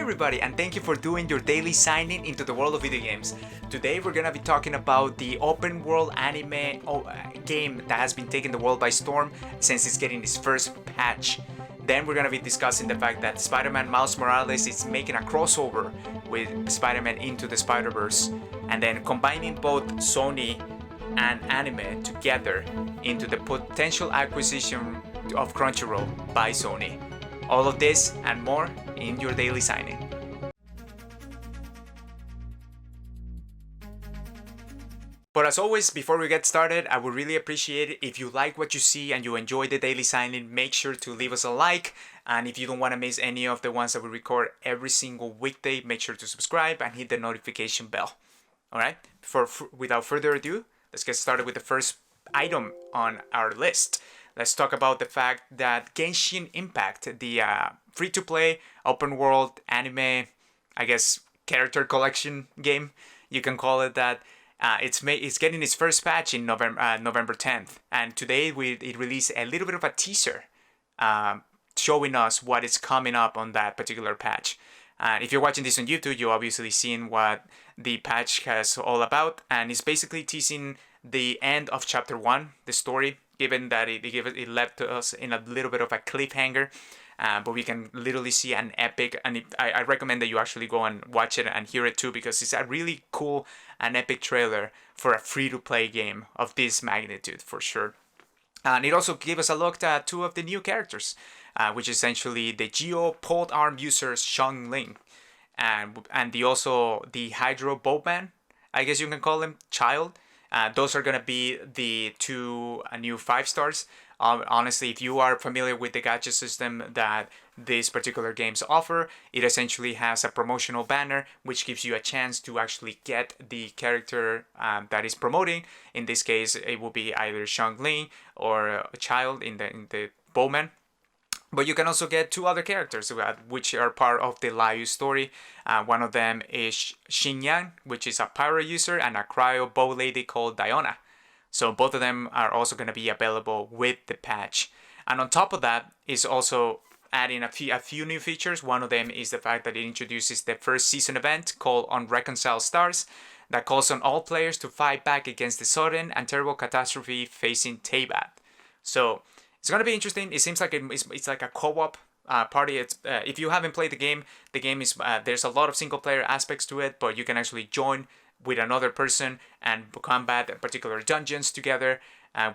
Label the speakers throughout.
Speaker 1: everybody, and thank you for doing your daily signing into the world of video games. Today we're gonna be talking about the open world anime game that has been taking the world by storm since it's getting its first patch. Then we're gonna be discussing the fact that Spider-Man Miles Morales is making a crossover with Spider-Man into the Spiderverse, and then combining both Sony and anime together into the potential acquisition of Crunchyroll by Sony. All of this and more in your daily signing. But as always, before we get started, I would really appreciate it if you like what you see and you enjoy the daily signing, make sure to leave us a like. And if you don't want to miss any of the ones that we record every single weekday, make sure to subscribe and hit the notification bell. Alright, without further ado, let's get started with the first item on our list. Let's talk about the fact that Genshin Impact, the free-to-play open world anime, I guess, character collection game, you can call it that. It's getting its first patch in November 10th, and today it released a little bit of a teaser showing us what is coming up on that particular patch. And if you're watching this on YouTube, you're obviously seeing what the patch has all about, and it's basically teasing the end of Chapter 1, the story, given that it left us in a little bit of a cliffhanger. But we can literally see an epic, and I recommend that you actually go and watch it and hear it too, because it's a really cool and epic trailer for a free-to-play game of this magnitude for sure. And it also gave us a look at two of the new characters, which is essentially the Geo Pole Arm user Shang Ling, and the Hydro Bowman, I guess you can call him, child. Those are going to be the two new 5 stars. Honestly, if you are familiar with the gacha system that these particular games offer, it essentially has a promotional banner which gives you a chance to actually get the character that is promoting. In this case, it will be either Shang Ling or a child in the Bowman. But you can also get 2 other characters which are part of the Liu story. One of them is Xinyan, which is a pyro user, and a cryo bow lady called Diona. So both of them are also going to be available with the patch. And on top of that is also adding a few new features. One of them is the fact that it introduces the first season event called Unreconciled Stars that calls on all players to fight back against the sudden and terrible catastrophe facing Teyvat. So it's going to be interesting. It seems like it's like a co-op party. It's if you haven't played the game is there's a lot of single player aspects to it, but you can actually join with another person and combat particular dungeons together,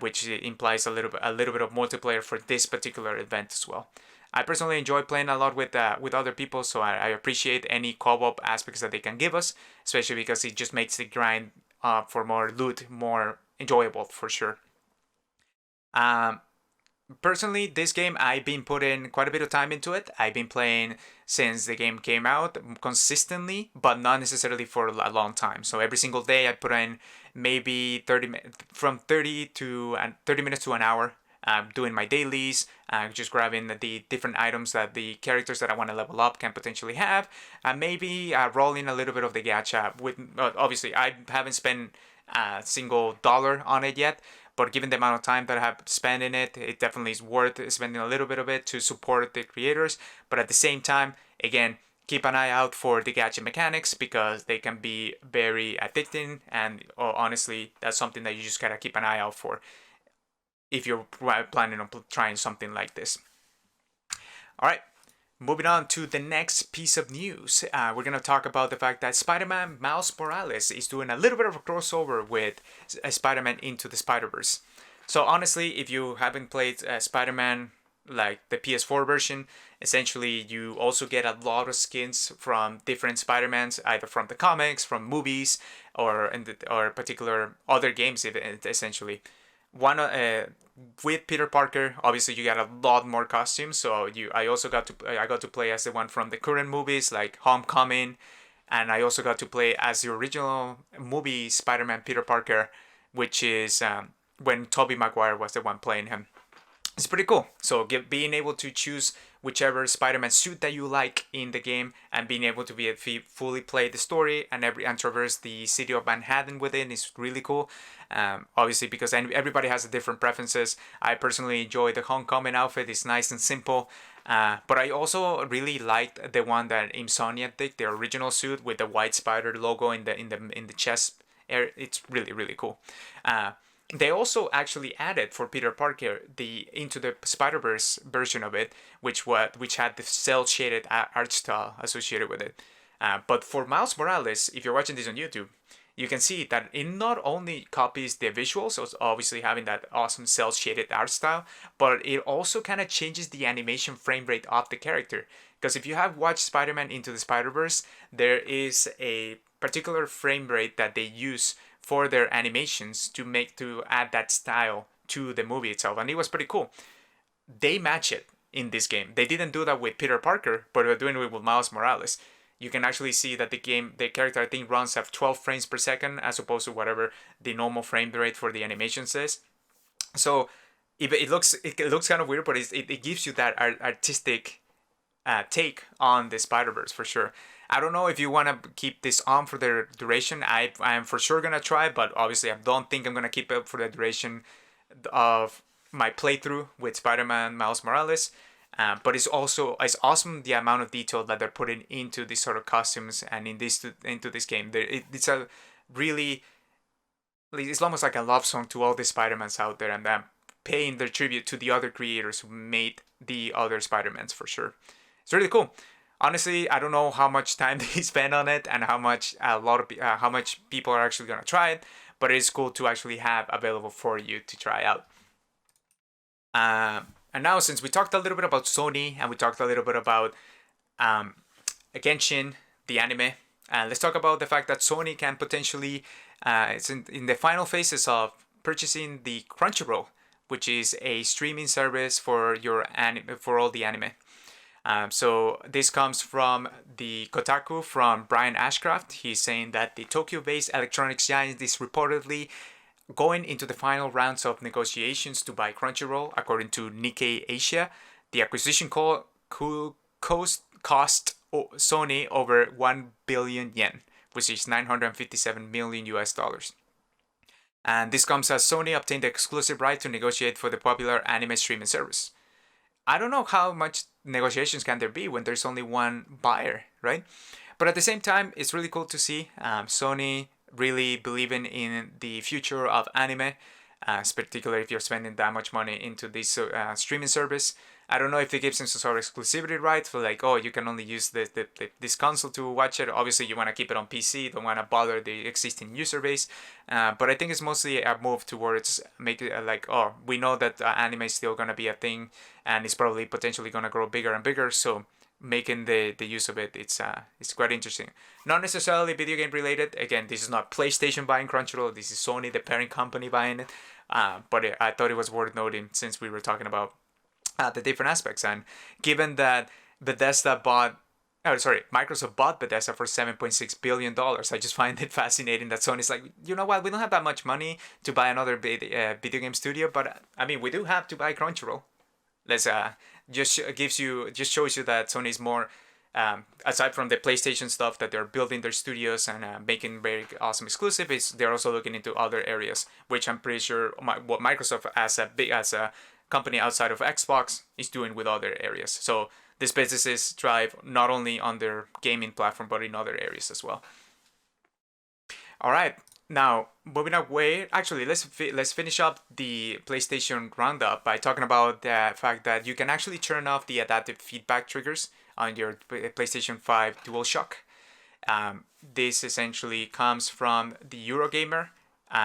Speaker 1: which implies a little bit of multiplayer for this particular event as well. I personally enjoy playing a lot with other people, so I appreciate any co-op aspects that they can give us, especially because it just makes the grind for more loot more enjoyable for sure. Personally, this game, I've been putting quite a bit of time into it. I've been playing since the game came out consistently, but not necessarily for a long time. So every single day I put in maybe 30 minutes to an hour, doing my dailies, just grabbing the different items that the characters that I want to level up can potentially have, and maybe rolling a little bit of the gacha. Obviously, I haven't spent a single dollar on it yet, but given the amount of time that I have spent in it, it definitely is worth spending a little bit of it to support the creators. But at the same time, again, keep an eye out for the gacha mechanics because they can be very addicting. And honestly, that's something that you just gotta keep an eye out for if you're planning on trying something like this. All right. Moving on to the next piece of news, we're going to talk about the fact that Spider-Man Miles Morales is doing a little bit of a crossover with Spider-Man into the Spiderverse. So honestly, if you haven't played Spider-Man, like the PS4 version, essentially you also get a lot of skins from different Spider-Mans, either from the comics, from movies, or particular other games essentially. With Peter Parker, obviously you got a lot more costumes. So I got to play as the one from the current movies like Homecoming, and I also got to play as the original movie Spider-Man Peter Parker, which is when Tobey Maguire was the one playing him. It's pretty cool. So being able to choose whichever Spider-Man suit that you like in the game, and being able to fully play the story and traverse the city of Manhattan with it is really cool. Obviously, because everybody has different preferences. I personally enjoy the Homecoming outfit. It's nice and simple. But I also really liked the one that Insomniac did, the original suit with the white spider logo in the chest. It's really really cool. They also actually added for Peter Parker the Into the Spider-Verse version of it, which had the cel shaded art style associated with it. But for Miles Morales, if you're watching this on YouTube, you can see that it not only copies the visuals, so it's obviously having that awesome cel shaded art style, but it also kind of changes the animation frame rate of the character. Because if you have watched Spider-Man Into the Spider-Verse, there is a particular frame rate that they use for their animations to add that style to the movie itself, and it was pretty cool. They match it in this game. They didn't do that with Peter Parker, but they're doing it with Miles Morales. You can actually see that the character I think runs at 12 frames per second as opposed to whatever the normal frame rate for the animations is. So it looks kind of weird, but it gives you that artistic take on the Spider-Verse for sure. I don't know if you want to keep this on for the duration. I am for sure gonna try, but obviously I don't think I'm gonna keep it for the duration of my playthrough with Spider-Man Miles Morales. But it's awesome the amount of detail that they're putting into these sort of costumes and into this game. It's a really, it's almost like a love song to all the Spider-Mans out there, and paying their tribute to the other creators who made the other Spider-Mans for sure. It's really cool. Honestly, I don't know how much time they spend on it and how much people are actually gonna try it, but it's cool to actually have available for you to try out. And now, since we talked a little bit about Sony and we talked a little bit about Genshin, the anime, let's talk about the fact that Sony can potentially, it's in the final phases of purchasing the Crunchyroll, which is a streaming service for for all the anime. So this comes from the Kotaku from Brian Ashcraft. He's saying that the Tokyo-based electronics giant is reportedly going into the final rounds of negotiations to buy Crunchyroll, according to Nikkei Asia. The acquisition cost Sony over 1 billion yen, which is 957 million US dollars. And this comes as Sony obtained the exclusive right to negotiate for the popular anime streaming service. I don't know how much negotiations can there be when there's only one buyer, right? But at the same time, it's really cool to see Sony really believing in the future of anime, particularly if you're spending that much money into this streaming service. I don't know if it gives them some sort of exclusivity right for like, oh, you can only use this console to watch it. Obviously, you want to keep it on PC, don't want to bother the existing user base. But I think it's mostly a move towards making it like, oh, we know that anime is still going to be a thing and it's probably potentially going to grow bigger and bigger. So making the use of it, it's quite interesting. Not necessarily video game related. Again, this is not PlayStation buying Crunchyroll. This is Sony, the parent company, buying it. But I thought it was worth noting since we were talking about the different aspects. And given that Microsoft bought Bethesda for $7.6 billion. I just find it fascinating that Sony's like, you know what, we don't have that much money to buy another video game studio, but I mean, we do have to buy Crunchyroll. Let's just shows you that Sony's more, aside from the PlayStation stuff that they're building their studios and making very awesome exclusive, they're also looking into other areas, which I'm pretty sure what Microsoft as a company outside of Xbox is doing with other areas. So these businesses thrive not only on their gaming platform but in other areas as well. All right, now moving away. Actually, let's finish up the PlayStation roundup by talking about the fact that you can actually turn off the adaptive feedback triggers on your PlayStation 5 DualShock. This essentially comes from the Eurogamer.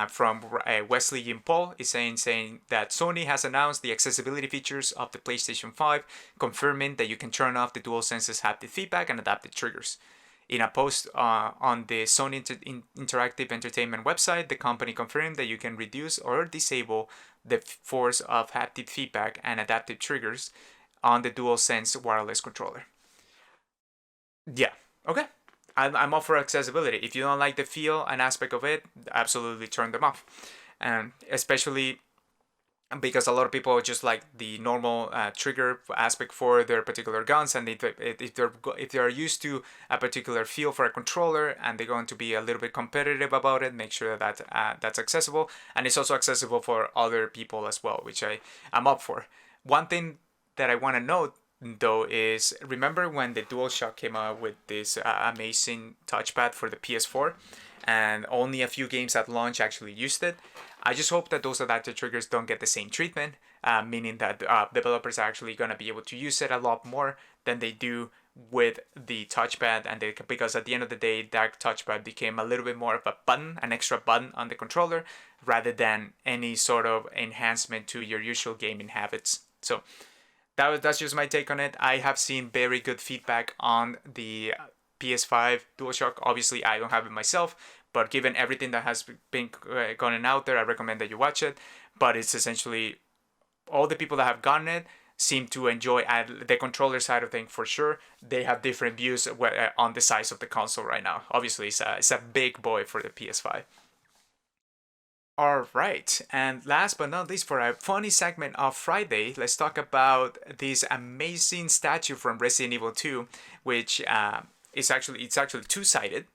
Speaker 1: From Wesley Yimpol is saying that Sony has announced the accessibility features of the PlayStation 5, confirming that you can turn off the DualSense's haptic feedback and adaptive triggers. In a post on the Sony Interactive Entertainment website, the company confirmed that you can reduce or disable the force of haptic feedback and adaptive triggers on the DualSense wireless controller. Yeah, okay. I'm all for accessibility. If you don't like the feel and aspect of it, absolutely turn them off. And especially because a lot of people just like the normal trigger aspect for their particular guns, and if they're used to a particular feel for a controller and they're going to be a little bit competitive about it, make sure that that's accessible, and it's also accessible for other people as well, which I'm up for. One thing that I want to note though is, remember when the DualShock came out with this amazing touchpad for the PS4, and only a few games at launch actually used it? I just hope that those adaptive triggers don't get the same treatment, meaning that developers are actually going to be able to use it a lot more than they do with the touchpad, and because at the end of the day, that touchpad became a little bit more of a button, an extra button on the controller, rather than any sort of enhancement to your usual gaming habits. So that's just my take on it. I have seen very good feedback on the PS5 DualShock. Obviously, I don't have it myself, but given everything that has been going out there, I recommend that you watch it. But it's essentially all the people that have gotten it seem to enjoy the controller side of things for sure. They have different views on the size of the console right now. Obviously, it's a big boy for the PS5. All right, and last but not least, for a funny segment of Friday, let's talk about this amazing statue from Resident Evil 2, which it's actually two-sided,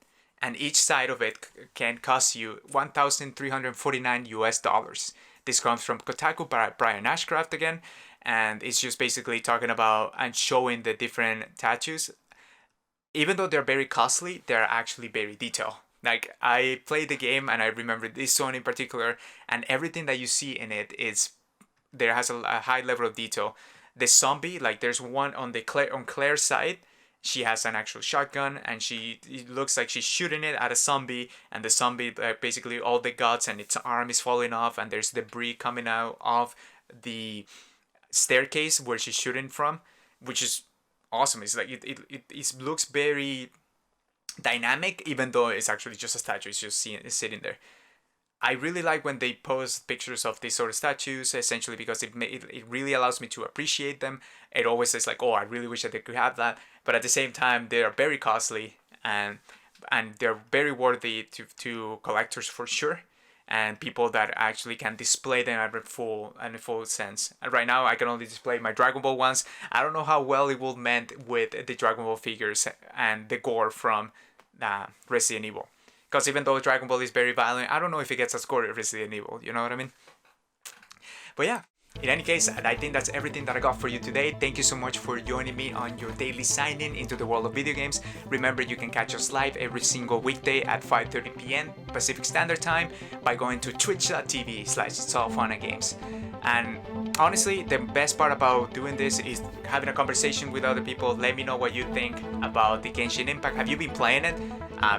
Speaker 1: and each side of it can cost you $1,349. This comes from Kotaku by Brian Ashcraft again, and it's just basically talking about and showing the different tattoos. Even though they're very costly, they're actually very detailed. Like, I played the game and I remember this one in particular, and everything that you see in it there has a high level of detail. The zombie, like there's one on Claire's side, she has an actual shotgun and it looks like she's shooting it at a zombie, and the zombie basically all the guts and its arm is falling off, and there's debris coming out of the staircase where she's shooting from, which is awesome. It's like it looks very dynamic, even though it's actually just a statue. It's just sitting there. I really like when they post pictures of these sort of statues, essentially because it really allows me to appreciate them. It always says like, oh, I really wish that they could have that, but at the same time, they are very costly and they're very worthy to collectors for sure, and people that actually can display them in full sense. And right now, I can only display my Dragon Ball ones. I don't know how well it will mend with the Dragon Ball figures and the gore from Resident Evil. Because even though Dragon Ball is very violent, I don't know if it gets as gory as Resident Evil, you know what I mean? But yeah, in any case, I think that's everything that I got for you today. Thank you so much for joining me on your daily sign-in into the world of video games. Remember, you can catch us live every single weekday at 5:30 p.m. Pacific Standard Time by going to twitch.tv/itsallfunagames. And honestly, the best part about doing this is having a conversation with other people. Let me know what you think about the Genshin Impact. Have you been playing it?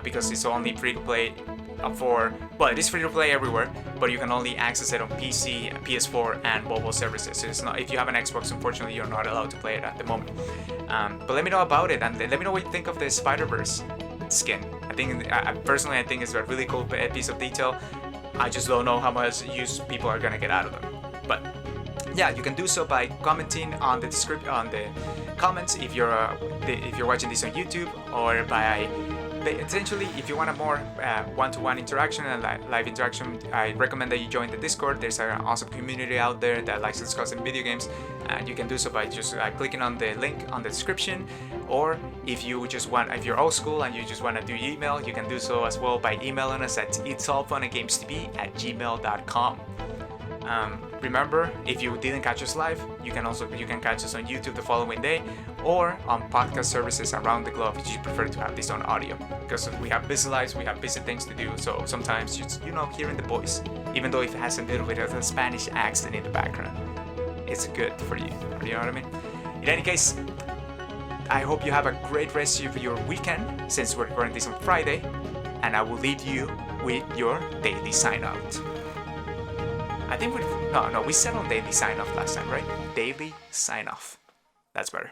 Speaker 1: Because it's only free to play it is free to play everywhere, but you can only access it on PC, PS4, and mobile services. So it's not, if you have an Xbox, unfortunately, you're not allowed to play it at the moment. But let me know about it, and let me know what you think of the Spiderverse skin. I personally think it's a really cool piece of detail. I just don't know how much use people are gonna get out of them. But yeah, you can do so by commenting on the comments if you're watching this on YouTube, or by essentially, if you want a more one-to-one interaction and live interaction, I recommend that you join the Discord. There's an awesome community out there that likes discussing video games, and you can do so by just clicking on the link on the description. Or if you're old school and you just want to do email, you can do so as well by emailing us at itsallfunagamestv@gmail.com. Remember, if you didn't catch us live, you can catch us on YouTube the following day, or on podcast services around the globe if you prefer to have this on audio, because we have busy lives, we have busy things to do, so sometimes hearing the voice, even though if it has a little bit of a Spanish accent in the background, it's good for you know what I mean? In any case, I hope you have a great rest of your weekend, since we're recording this on Friday, and I will leave you with your daily sign out. I think we said on daily sign off last time, right? Daily sign off. That's better.